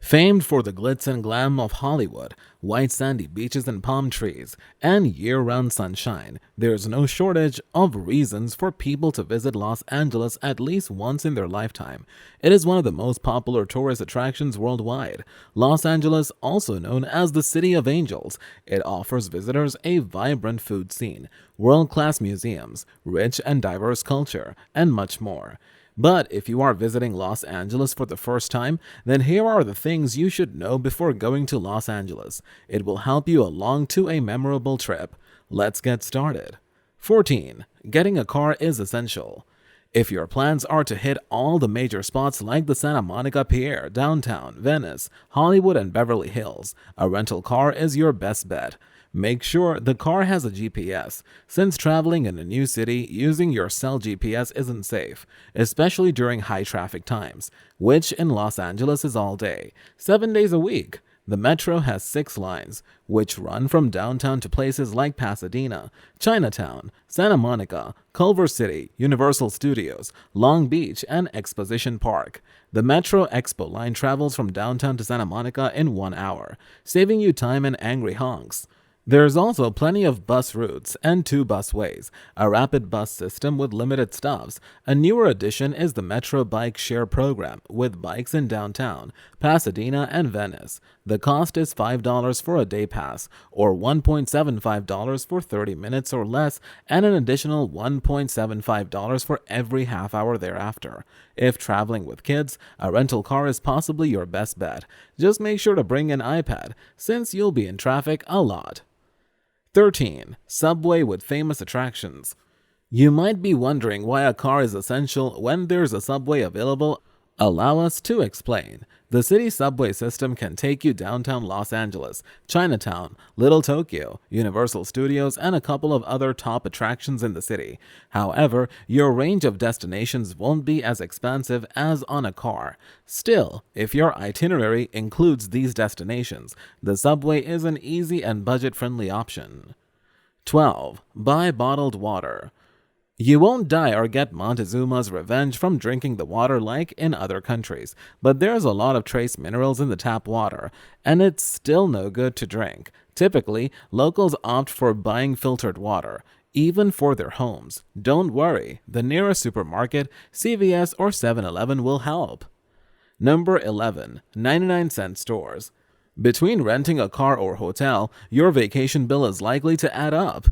Famed for the glitz and glam of Hollywood, white sandy beaches and palm trees, and year-round sunshine, there's no shortage of reasons for people to visit Los Angeles at least once in their lifetime. It is one of the most popular tourist attractions worldwide. Los Angeles, also known as the City of Angels, it offers visitors a vibrant food scene, world-class museums, rich and diverse culture, and much more. But if you are visiting Los Angeles for the first time, then here are the things you should know before going to Los Angeles. It will help you along to a memorable trip. Let's get started. 14. Getting a car is essential. If your plans are to hit all the major spots like the Santa Monica Pier, downtown, Venice, Hollywood, and Beverly Hills, a rental car is your best bet. Make sure the car has a GPS, since traveling in a new city using your cell GPS isn't safe, especially during high traffic times, which in Los Angeles is all day, 7 days a week. The metro has 6 lines, which run from downtown to places like Pasadena, Chinatown, Santa Monica, Culver City, Universal Studios, Long Beach, and Exposition Park. The Metro Expo line travels from downtown to Santa Monica in 1 hour, saving you time and angry honks. There's also plenty of bus routes and 2 busways, a rapid bus system with limited stops. A newer addition is the Metro Bike Share program with bikes in downtown, Pasadena, and Venice. The cost is $5 for a day pass, or $1.75 for 30 minutes or less, and an additional $1.75 for every half hour thereafter. If traveling with kids, a rental car is possibly your best bet. Just make sure to bring an iPad, since you'll be in traffic a lot. 13. Subway with famous attractions. You might be wondering why a car is essential when there's a subway available. Allow us to explain. The city subway system can take you downtown Los Angeles, Chinatown, Little Tokyo, Universal Studios, and a couple of other top attractions in the city. However, your range of destinations won't be as expansive as on a car. Still, if your itinerary includes these destinations, the subway is an easy and budget-friendly option. 12. Buy bottled water. You won't die or get Montezuma's revenge from drinking the water like in other countries, but there's a lot of trace minerals in the tap water, and it's still no good to drink. Typically, locals opt for buying filtered water, even for their homes. Don't worry, the nearest supermarket, CVS, or 7-Eleven will help. Number 11. 99-cent stores. Between renting a car or hotel, your vacation bill is likely to add up.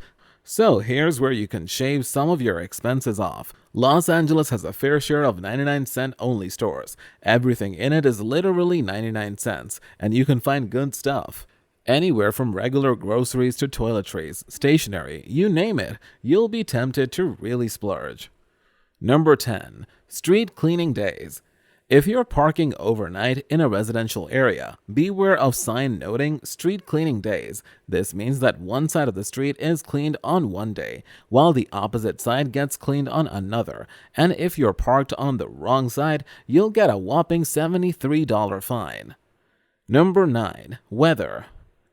So here's where you can shave some of your expenses off. Los Angeles has a fair share of 99-cent only stores. Everything in it is literally 99 cents, and you can find good stuff. Anywhere from regular groceries to toiletries, stationery, you name it, you'll be tempted to really splurge. Number 10. Street cleaning days. If you're parking overnight in a residential area, beware of sign noting street cleaning days. This means that one side of the street is cleaned on one day, while the opposite side gets cleaned on another. And if you're parked on the wrong side, you'll get a whopping $73 fine. Number 9. Weather.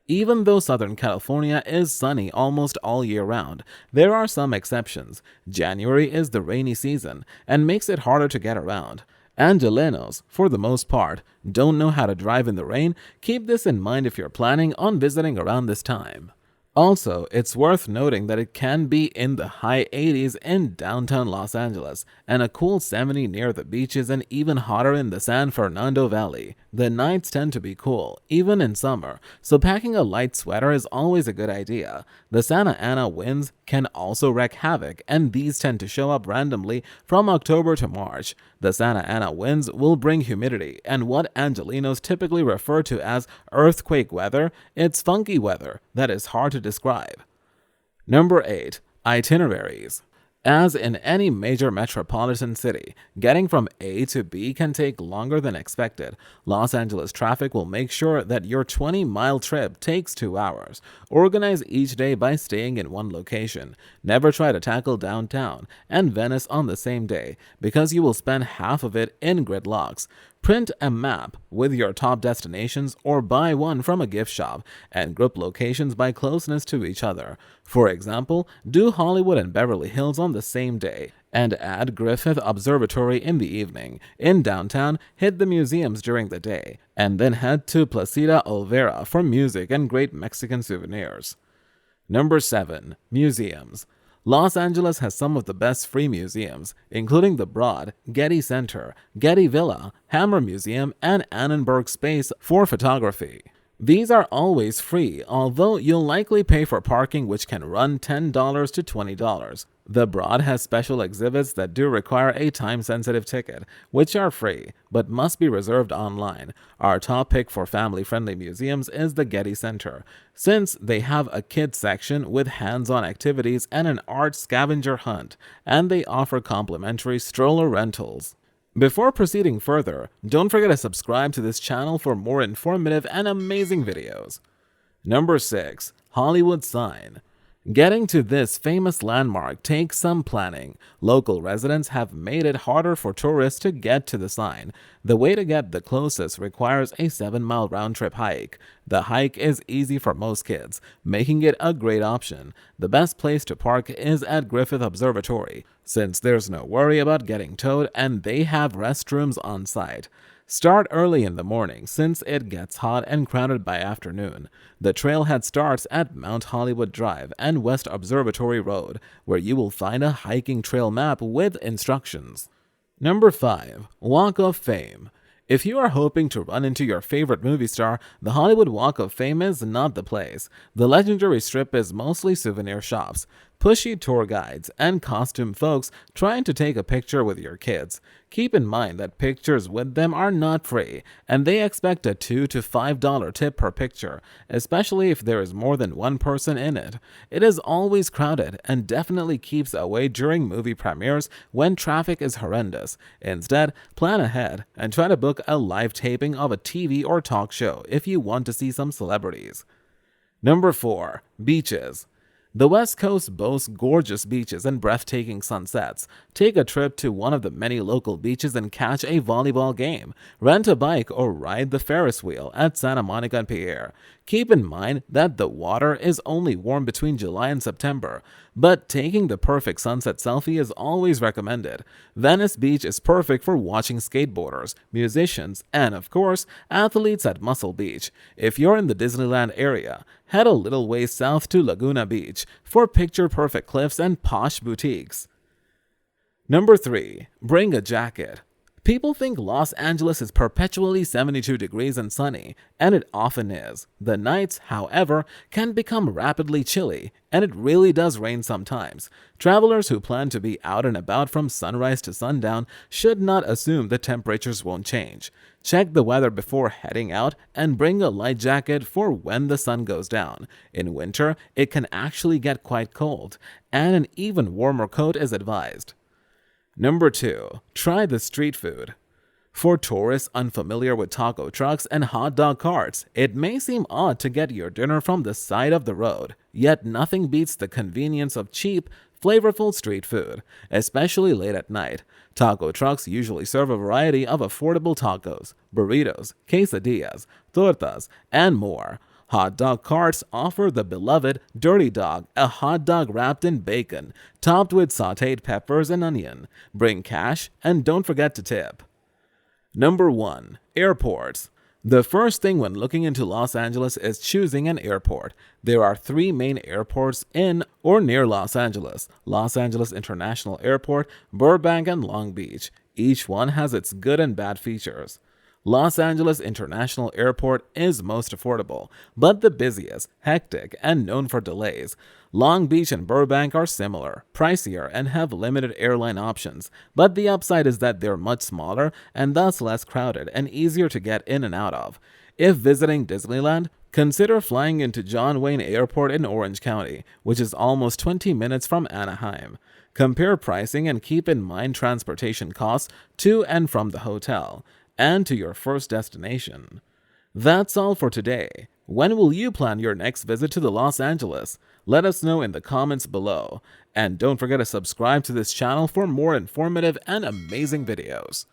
Even though Southern California is sunny almost all year round, there are some exceptions. January is the rainy season and makes it harder to get around. Angelenos, for the most part, don't know how to drive in the rain. Keep this in mind if you're planning on visiting around this time. Also, it's worth noting that it can be in the high 80s in downtown Los Angeles and a cool 70 near the beaches and even hotter in the San Fernando Valley. The nights tend to be cool, even in summer, so packing a light sweater is always a good idea. The Santa Ana winds can also wreak havoc, and these tend to show up randomly from October to March. The Santa Ana winds will bring humidity and what Angelenos typically refer to as earthquake weather. It's funky weather that is hard to describe. Number 8. Itineraries. As in any major metropolitan city, getting from A to B can take longer than expected. Los Angeles traffic will make sure that your 20-mile trip takes 2 hours. Organize each day by staying in one location. Never try to tackle downtown and Venice on the same day, because you will spend half of it in gridlocks. Print a map with your top destinations or buy one from a gift shop and group locations by closeness to each other. For example, do Hollywood and Beverly Hills on the same day. and at Griffith Observatory in the evening. In downtown, hit the museums during the day, and then head to Placida Olvera for music and great Mexican souvenirs. Number 7. Museums. Los Angeles has some of the best free museums, including the Broad, Getty Center, Getty Villa, Hammer Museum, and Annenberg Space for photography. These are always free, although you'll likely pay for parking, which can run $10 to $20. The Broad has special exhibits that do require a time-sensitive ticket, which are free, but must be reserved online. Our top pick for family-friendly museums is the Getty Center, since they have a kids section with hands-on activities and an art scavenger hunt, and they offer complimentary stroller rentals. Before proceeding further, don't forget to subscribe to this channel for more informative and amazing videos. Number 6. Hollywood Sign. Getting to this famous landmark takes some planning. Local residents have made it harder for tourists to get to the sign. The way to get the closest requires a 7-mile round-trip hike. The hike is easy for most kids, making it a great option. The best place to park is at Griffith Observatory, since there's no worry about getting towed and they have restrooms on site. Start early in the morning since it gets hot and crowded by afternoon. The trailhead starts at Mount Hollywood Drive and West Observatory Road, where you will find a hiking trail map with instructions. Number 5. Walk of Fame. If you are hoping to run into your favorite movie star, the Hollywood Walk of Fame is not the place. The legendary strip is mostly souvenir shops, pushy tour guides, and costume folks trying to take a picture with your kids. Keep in mind that pictures with them are not free, and they expect a $2 to $5 tip per picture, especially if there is more than one person in it. It is always crowded and definitely keeps away during movie premieres when traffic is horrendous. Instead, plan ahead and try to book a live taping of a TV or talk show if you want to see some celebrities. Number 4. Beaches. The West Coast boasts gorgeous beaches and breathtaking sunsets. Take a trip to one of the many local beaches and catch a volleyball game. Rent a bike or ride the Ferris wheel at Santa Monica and Pierre. Keep in mind that the water is only warm between July and September, but taking the perfect sunset selfie is always recommended. Venice Beach is perfect for watching skateboarders, musicians, and of course, athletes at Muscle Beach. If you're in the Disneyland area, head a little ways south to Laguna Beach for picture-perfect cliffs and posh boutiques. Number 3. Bring a jacket. People think Los Angeles is perpetually 72 degrees and sunny, and it often is. The nights, however, can become rapidly chilly, and it really does rain sometimes. Travelers who plan to be out and about from sunrise to sundown should not assume the temperatures won't change. Check the weather before heading out and bring a light jacket for when the sun goes down. In winter, it can actually get quite cold, and an even warmer coat is advised. Number 2. Try the street food. For tourists unfamiliar with taco trucks and hot dog carts, it may seem odd to get your dinner from the side of the road, yet nothing beats the convenience of cheap, flavorful street food, especially late at night. Taco trucks usually serve a variety of affordable tacos, burritos, quesadillas, tortas, and more. Hot dog carts offer the beloved Dirty Dog, a hot dog wrapped in bacon, topped with sautéed peppers and onion. Bring cash and don't forget to tip. Number 1. Airports. The first thing when looking into Los Angeles is choosing an airport. There are 3 main airports in or near Los Angeles: Los Angeles International Airport, Burbank, and Long Beach. Each one has its good and bad features. Los Angeles International Airport is most affordable, but the busiest, hectic, and known for delays. Long Beach and Burbank are similar, pricier, and have limited airline options, but the upside is that they're much smaller and thus less crowded and easier to get in and out of. If visiting Disneyland, consider flying into John Wayne Airport in Orange County, which is almost 20 minutes from Anaheim. Compare pricing and keep in mind transportation costs to and from the hotel and to your first destination. That's all for today. When will you plan your next visit to the Los Angeles? Let us know in the comments below. And don't forget to subscribe to this channel for more informative and amazing videos.